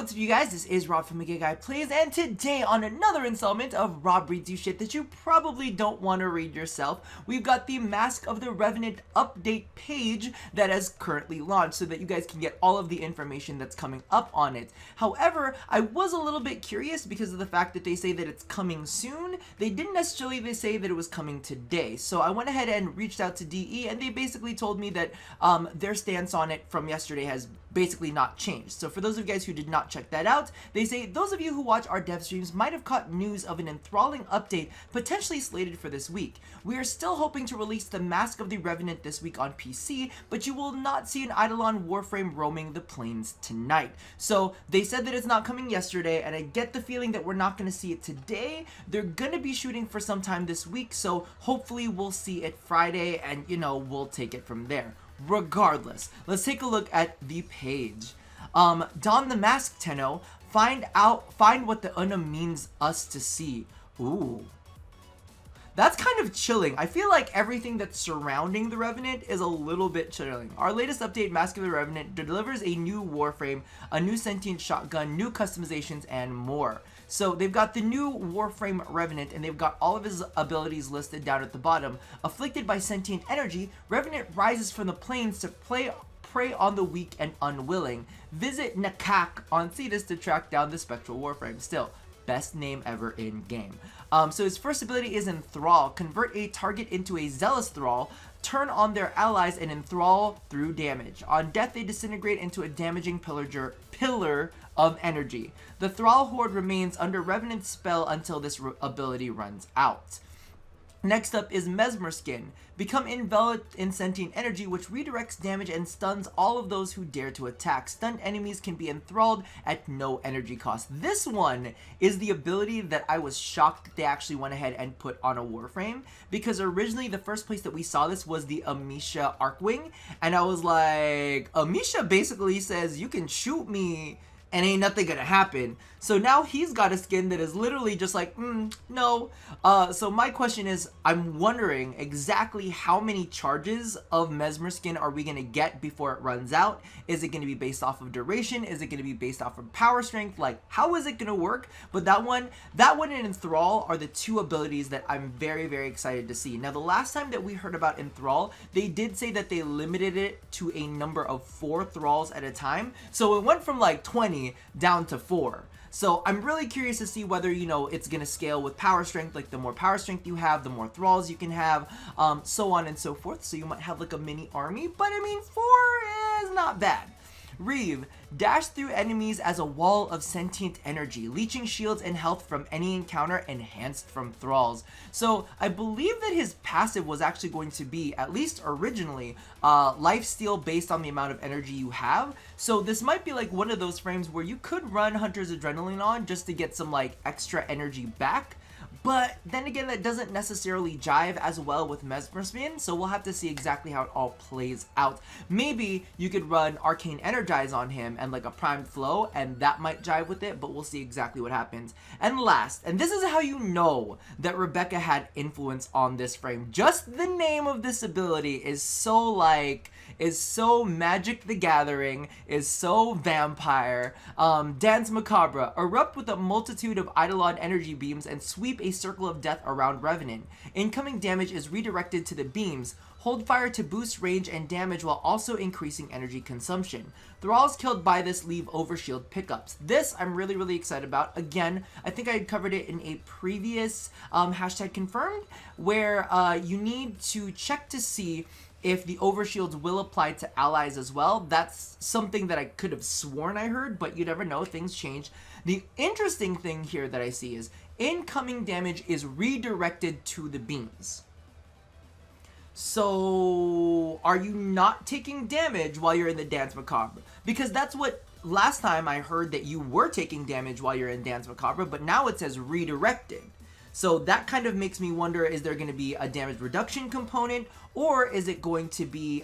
what's up you guys, this is Rob from The Guy Plays, and today on another installment of Rob Reads You Shit that you probably don't want to read yourself, we've got the Mask of the Revenant update page that has currently launched so that you guys can get all of the information that's coming up on it. However, I was a little bit curious because of the fact that they say that it's coming soon. They didn't necessarily say that it was coming today, so I went ahead and reached out to DE, and they basically told me that their stance on it from yesterday has basically not changed. So for those of you guys who did not check that out, they say those of you who watch our dev streams might have caught news of an enthralling update potentially slated for this week. We are still hoping to release the Mask of the Revenant this week on PC, but you will not see an Eidolon Warframe roaming the plains tonight. So they said that it's not coming yesterday, and I get the feeling that we're not going to see it today. They're going to be shooting for some time this week, so hopefully we'll see it Friday, and we'll take it from there. Regardless, let's take a look at the page. Don the Mask, Tenno. Find what the Una means us to see. Ooh. That's kind of chilling. I feel like everything that's surrounding the Revenant is a little bit chilling. Our latest update, Mask of the Revenant, delivers a new Warframe, a new sentient shotgun, new customizations, and more. So they've got the new Warframe Revenant, and they've got all of his abilities listed down at the bottom. Afflicted by sentient energy, Revenant rises from the plains to prey on the weak and unwilling. Visit Nakak on Cetus to track down the spectral Warframe. Still, best name ever in game. So his first ability is Enthrall. Convert a target into a Zealous Thrall. Turn on their allies and enthrall through damage. On death, they disintegrate into a damaging pillar of energy. The Thrall Horde remains under Revenant's spell until this ability runs out. Next up is Mesmer Skin. Become enveloped in sentient energy, which redirects damage and stuns all of those who dare to attack. Stunned enemies can be enthralled at no energy cost. This one is the ability that I was shocked that they actually went ahead and put on a Warframe, because originally the first place that we saw this was the Amisha Arcwing, and I was like, Amisha basically says you can shoot me and ain't nothing gonna happen. So now he's got a skin that is literally just like, no. So my question is, I'm wondering exactly how many charges of Mesmer Skin are we gonna get before it runs out? Is it gonna be based off of duration? Is it gonna be based off of power strength? Like, how is it gonna work? But that one and Enthrall are the two abilities that I'm very, very excited to see. Now, the last time that we heard about Enthrall, they did say that they limited it to a number of 4 thralls at a time. So it went from like 20 down to 4. So I'm really curious to see whether, it's going to scale with power strength. Like, the more power strength you have, the more thralls you can have, so on and so forth. So you might have like a mini army, but I mean, 4 is not bad. Reeve, dash through enemies as a wall of sentient energy, leeching shields and health from any encounter, enhanced from thralls. So I believe that his passive was actually going to be, at least originally, lifesteal based on the amount of energy you have. So this might be like one of those frames where you could run Hunter's Adrenaline on just to get some like extra energy back. But then again, that doesn't necessarily jive as well with Mesmer Skin, so we'll have to see exactly how it all plays out. Maybe you could run Arcane Energize on him and like a Primed Flow, and that might jive with it, but we'll see exactly what happens. And last, and this is how you know that Rebecca had influence on this frame. Just the name of this ability is so Magic the Gathering, is so vampire. Dance Macabre. Erupt with a multitude of Eidolon energy beams and sweep a circle of death around Revenant. Incoming damage is redirected to the beams. Hold fire to boost range and damage while also increasing energy consumption. Thralls killed by this leave overshield pickups. This I'm really, really excited about. Again, I think I had covered it in a previous hashtag confirmed, where you need to check to see if the overshields will apply to allies as well. That's something that I could have sworn I heard, but you never know, things change. The interesting thing here that I see is incoming damage is redirected to the beams. So are you not taking damage while you're in the Dance Macabre? Because that's what last time I heard, that you were taking damage while you're in Dance Macabre, but now it says redirected. So that kind of makes me wonder, is there going to be a damage reduction component, or is it going to be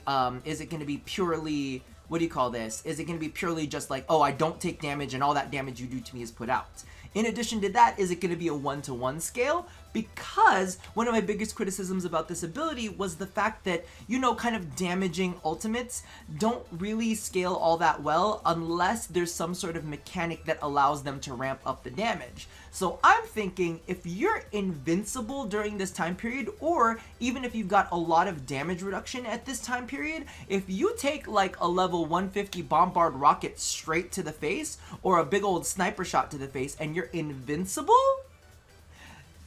purely, what do you call this? Is it going to be purely just like, oh, I don't take damage and all that damage you do to me is put out? In addition to that, is it going to be a 1-to-1 scale? Because one of my biggest criticisms about this ability was the fact that, you know, kind of damaging ultimates don't really scale all that well unless there's some sort of mechanic that allows them to ramp up the damage. So I'm thinking if you're invincible during this time period, or even if you've got a lot of damage reduction at this time period, if you take like a level 150 bombard rocket straight to the face, or a big old sniper shot to the face, and you're invincible,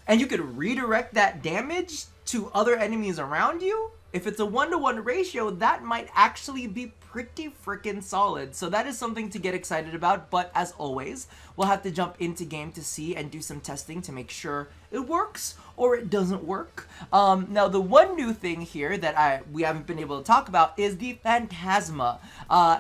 and you could redirect that damage to other enemies around you, if it's a 1-to-1 ratio, that might actually be pretty freaking solid. So that is something to get excited about, but as always, we'll have to jump into game to see and do some testing to make sure it works or it doesn't work. Now, the one new thing here that we haven't been able to talk about is the Phantasma.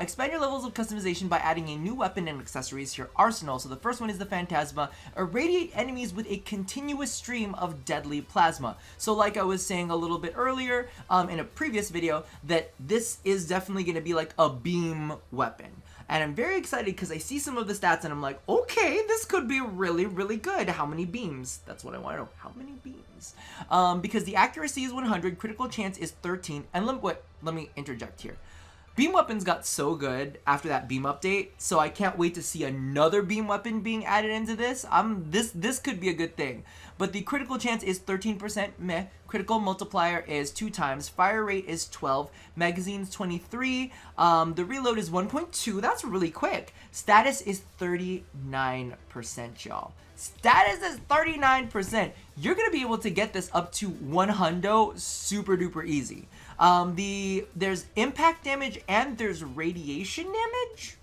Expand your levels of customization by adding a new weapon and accessories to your arsenal. So the first one is the Phantasma. Irradiate enemies with a continuous stream of deadly plasma. So like I was saying a little bit earlier in a previous video, that this is definitely going to be like a beam weapon. And I'm very excited because I see some of the stats and I'm like, okay, this could be really, really good. How many beams? That's what I want to know. How many beams? Because the accuracy is 100, critical chance is 13, and let me interject here. Beam weapons got so good after that beam update, so I can't wait to see another beam weapon being added into this. This could be a good thing. But the critical chance is 13%, meh. Critical multiplier is 2 times. Fire rate is 12. Magazines 23. The reload is 1.2. That's really quick. Status is 39%, y'all. Status is 39%. You're gonna be able to get this up to 100 super duper easy. There's impact damage and there's radiation damage.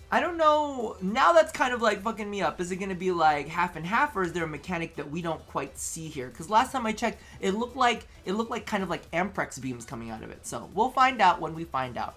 I don't know. Now that's kind of like fucking me up. Is it going to be like half and half, or is there a mechanic that we don't quite see here? Because last time I checked, it looked like kind of like Amprex beams coming out of it. So we'll find out when we find out.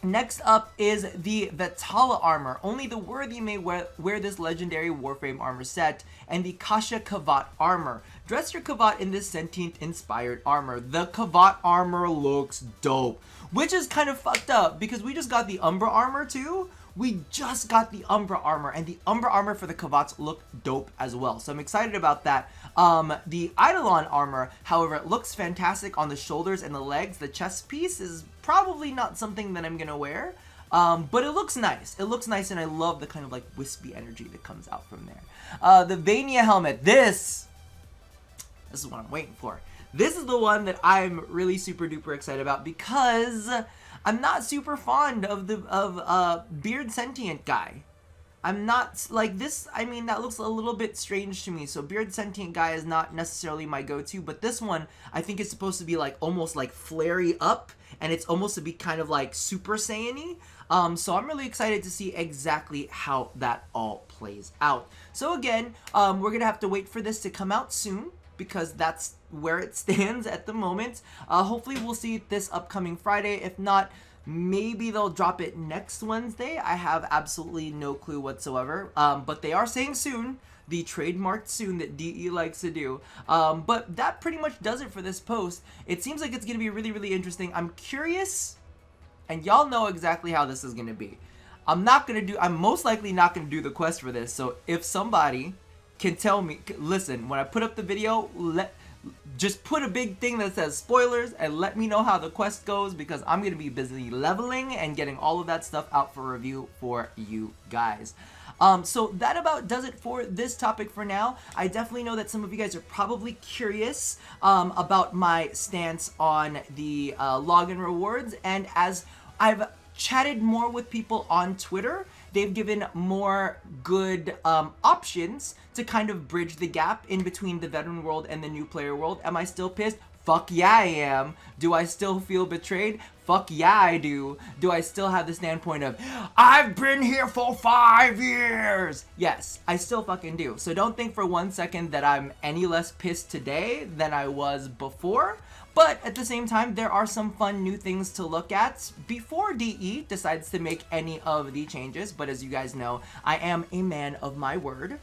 Next up is the Vetala Armor. Only the worthy may wear this legendary Warframe armor set, and the Kasha Kavat Armor. Dress your Kavat in this sentient-inspired armor. The Kavat armor looks dope, which is kind of fucked up because we just got the Umbra armor too. We just got the Umbra armor, and the Umbra armor for the Kavats look dope as well. So I'm excited about that. The Eidolon armor, however, it looks fantastic on the shoulders and the legs. The chest piece is probably not something that I'm gonna wear, but it looks nice. It looks nice, and I love the kind of like wispy energy that comes out from there. The Vania helmet. This is what I'm waiting for. This is the one that I'm really super duper excited about because I'm not super fond of Beard Sentient guy. I'm not like this. I mean, that looks a little bit strange to me. So Beard Sentient guy is not necessarily my go-to, but this one I think is supposed to be like almost like flary up, and it's almost to be kind of like Super Saiyan-y. So I'm really excited to see exactly how that all plays out. So again, we're gonna have to wait for this to come out soon, because that's where it stands at the moment. Hopefully we'll see this upcoming Friday. If not, maybe they'll drop it next Wednesday. I have absolutely no clue whatsoever. But they are saying soon, the trademarked soon that DE likes to do. But that pretty much does it for this post. It seems like it's going to be really, really interesting. I'm curious, and y'all know exactly how this is going to be. I'm most likely not going to do the quest for this. So if somebody can tell me, listen, when I put up the video, just put a big thing that says spoilers and let me know how the quest goes, because I'm going to be busy leveling and getting all of that stuff out for review for you guys. So that about does it for this topic for now. I definitely know that some of you guys are probably curious about my stance on the login rewards, and as I've chatted more with people on Twitter, they've given more good options to kind of bridge the gap in between the veteran world and the new player world. Am I still pissed? Fuck yeah, I am. Do I still feel betrayed? Fuck yeah, I do. Do I still have the standpoint of, I've been here for 5 years? Yes, I still fucking do. So don't think for 1 second that I'm any less pissed today than I was before. But at the same time, there are some fun new things to look at before DE decides to make any of the changes. But as you guys know, I am a man of my word.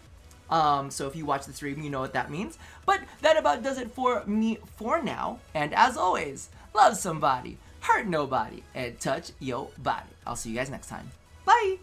So if you watch the stream, you know what that means. But that about does it for me for now. And as always, love somebody, hurt nobody, and touch your body. I'll see you guys next time. Bye!